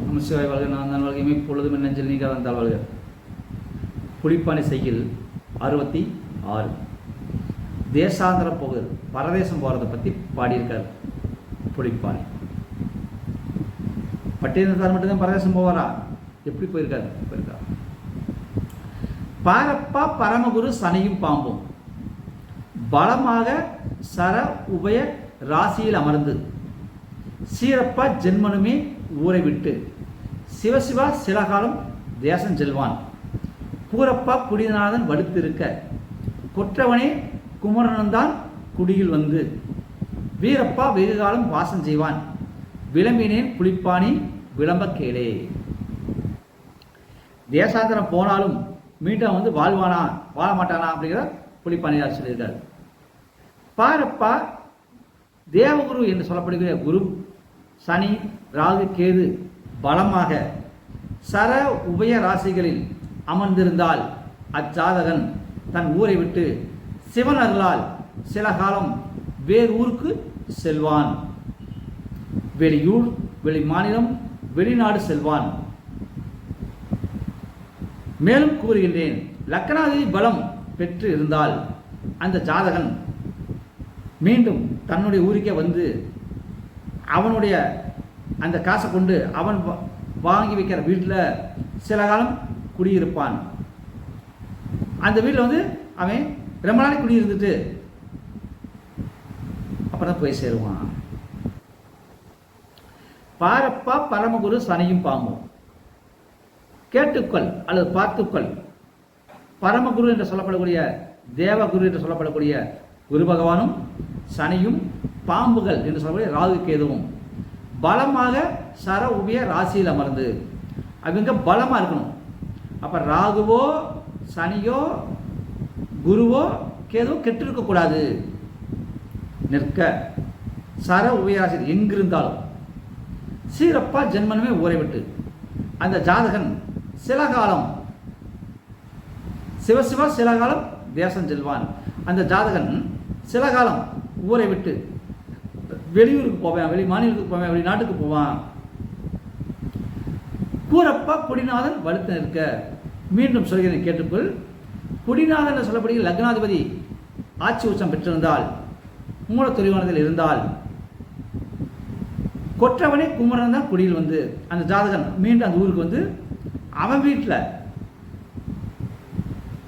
நம்ம சிவாய் வாழ்க நான் தான் வாழ்க இமை பொழுதும் நெஞ்சில் நீங்க வந்தால் வாழ்க. புலிப்பாணி செய்கில் 66. தேசாந்திரம் போகுது, பரதேசம் போகிறத பற்றி பாடியிருக்கார் புலிப்பாணி. பட்டியலத்தார் மட்டும்தான் பரதேசம் போவாரா? எப்படி போயிருக்காரு? பாரப்பா பரமகுரு சனியும் பாம்பும் பலமாக சர உபய ராசியில் அமர்ந்து சீரப்பா ஜென்மனுமே ஊரை விட்டு சிவசிவா சில காலம் தேசம் செல்வான். கூரப்பா குடிநாதன் வடுத்திருக்க கொற்றவனே குமரனந்தான் குடியில் வந்து வீரப்பா வெகு காலம் வாசம் செய்வான். விளம்பினேன் புலிப்பாணி விளம்ப கேளே. தேசாந்திரம் போனாலும் மீண்டும் வந்து வாழ்வானா வாழ மாட்டானா அப்படிங்கிற புலிப்பாணியார் சொல்லியிருக்காரு. பாரப்பா தேவகுரு என்று சொல்லப்படுகிற குரு சனி ராகு கேது பலமாக சர உபய ராசிகளில் அமர்ந்திருந்தால் அச்சாதகன் தன் ஊரை விட்டு சிவன் அருளால் சில காலம் வேறு ஊருக்கு செல்வான். வெளியூர், வெளி மாநிலம், வெளிநாடு செல்வான். மேலும் கூறுகின்றேன், லக்னாதிபதி பலம் பெற்று இருந்தால் அந்த ஜாதகன் மீண்டும் தன்னுடைய ஊருக்கே வந்து அவனுடைய அந்த காசை கொண்டு அவன் வாங்கி வைக்கிற வீட்டில் சில காலம் குடியிருப்பான். அந்த வீட்டில் வந்து அவன் ரொம்ப நாளைக்கு குடியிருந்துட்டு அப்புறம் போய் சேருவான். பாரப்பா பரமகுரு சனியும் பாம்பும் கேட்டுக்கொள் அல்லது பார்த்துக்கொள். பரமகுரு என்று சொல்லப்படக்கூடிய தேவகுரு என்று சொல்லப்படக்கூடிய குரு பகவானும் சனியும் பாம்புகள் என்று சொல்லக்கூடிய ராகு கேதுவும் பலமாக சர உபய ராசியில் அமர்ந்து அவங்க பலமாக இருக்கணும். அப்போ ராகுவோ சனியோ குருவோ கேதுவோ கெட்டிருக்கக்கூடாது. நிற்க சர உபயராசி எங்கிருந்தாலும் சீரப்பா ஜென்மனுமே ஊரை விட்டு அந்த ஜாதகன் சில காலம் சிவசிவா சில காலம் தேசம் செல்வான். அந்த ஜாதகன் சில காலம் ஊரை விட்டு வெளியூருக்கு போவேன், வெளி மாநிலத்துக்கு போவேன், வெளிநாட்டுக்கு போவான். கூரப்பா குடிநாதன் வலுத்து நிற்க. மீண்டும் சொல்கிறேன் கேட்டுக்கொள். குடிநாதன் சொல்லப்படுகிற லக்னாதிபதி ஆட்சி உச்சம் பெற்றிருந்தால் மூலத்தொழிவானதில் இருந்தால் கொற்றவனே குமரன் தான் குடியில் வந்து அந்த ஜாதகன் மீண்டும் அந்த ஊருக்கு வந்து அவன் வீட்டில்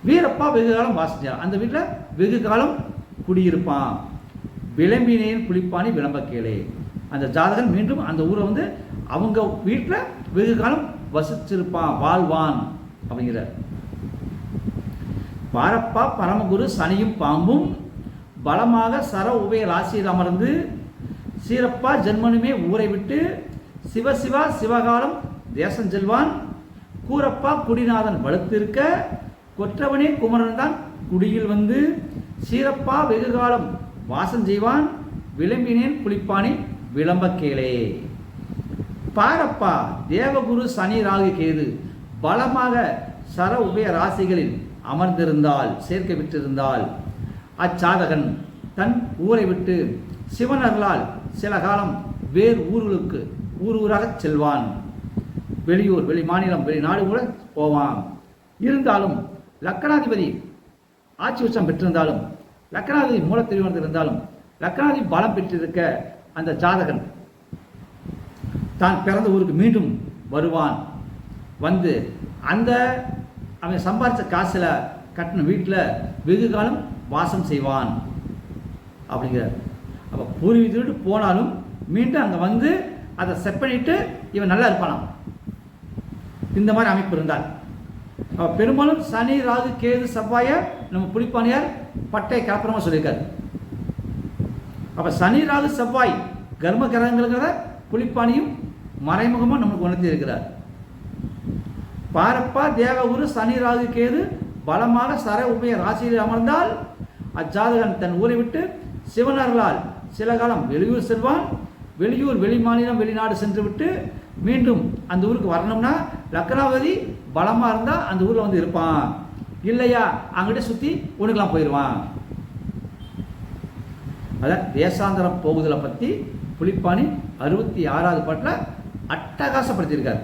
வீரப்பா வெகு காலம் வாசம் செய்யலாம். அந்த வீட்டில் வெகு காலம் குடியிருப்பான். விளம்பினேன் புலிப்பாணி விளம்ப கேளே. அந்த ஜாதகன் மீண்டும் அந்த ஊரை வந்து அவங்க வீட்டில் வெகு காலம் வசிச்சிருப்பான், வாழ்வான் அப்படிங்கிற. பாரப்பா பரமகுரு சனியும் பாம்பும் பலமாக சர உபய ராசியில் அமர்ந்து சீரப்பா ஜென்மனுமே ஊரை விட்டு சிவசிவா சிவகாலம் தேசம் செல்வான். கூரப்பா குடிநாதன் வலுத்திருக்க கொற்றவனே குமரன் தான் குடியில் வந்து சீரப்பா வெகு காலம் வாசம் செய்வான். விளம்பினேன் புலிப்பாணி விளம்ப கேளே. பாரப்பா தேவகுரு சனி ராகு கேது பலமாக சர உபய ராசிகளில் அமர்ந்திருந்தால் சேர்க்கை விட்டிருந்தால் அச்சாதகன் தன் ஊரை விட்டு சிவன் அருளால் சில காலம் வேறு ஊர்களுக்கு ஊராக செல்வான். வெளியூர், வெளி மாநிலம், வெளிநாடு கூட போவான். இருந்தாலும் லக்னாதிபதி ஆட்சி உச்சம் பெற்றிருந்தாலும் லக்னாதிபதி மூலத்தெளிவானது இருந்தாலும் லக்னாதிபதி பலம் பெற்றிருக்க அந்த ஜாதகன் தான் பிறந்த ஊருக்கு மீண்டும் வருவான். வந்து அந்த அவன் சம்பாதிச்ச காசில் கட்டின வீட்டில் வெகு காலம் வாசம் செய்வான் அப்படிங்கிறார். அப்போ பூர்வீகத்தை விட்டு போனாலும் மீண்டும் அங்கே வந்து அதை செட் பண்ணிட்டு இவன் நல்லா இருப்பானாம். இந்த மாதிரி அமைப்பு இருந்தால் பெரும்பாலும் சனி ராகு கேது செவ்வாயை நம்ம புலிப்பாணியார் பட்டை கலப்பரமாக சொல்லியிருக்காரு. அப்போ சனி ராகு செவ்வாய் கர்ம கிரகங்கிறத புலிப்பாணியும் மறைமுகமாக நமக்கு உணர்த்தி இருக்கிறார். பாரப்பா தேவகுரு சனி ராகு கேது பலமாக சர உபய ராசியில் அமர்ந்தால் அஜாதகன் தன் ஊரை விட்டு சிவனர்களால் சில காலம் வெளியூர் செல்வான். வெளியூர், வெளி மாநிலம், வெளிநாடு சென்று விட்டு மீண்டும் அந்த ஊருக்கு வரணும்னா லக்னாதிபதி பலமாக இருந்தால் அந்த ஊரில் வந்து இருப்பான். இல்லையா அங்கிட்ட சுற்றி உனக்கெல்லாம் போயிடுவான். அதான் தேசாந்திரம் போகுதலை பற்றி புலிப்பாணி 66வது பாட்டில் அட்டகாசப்படுத்தியிருக்கார்.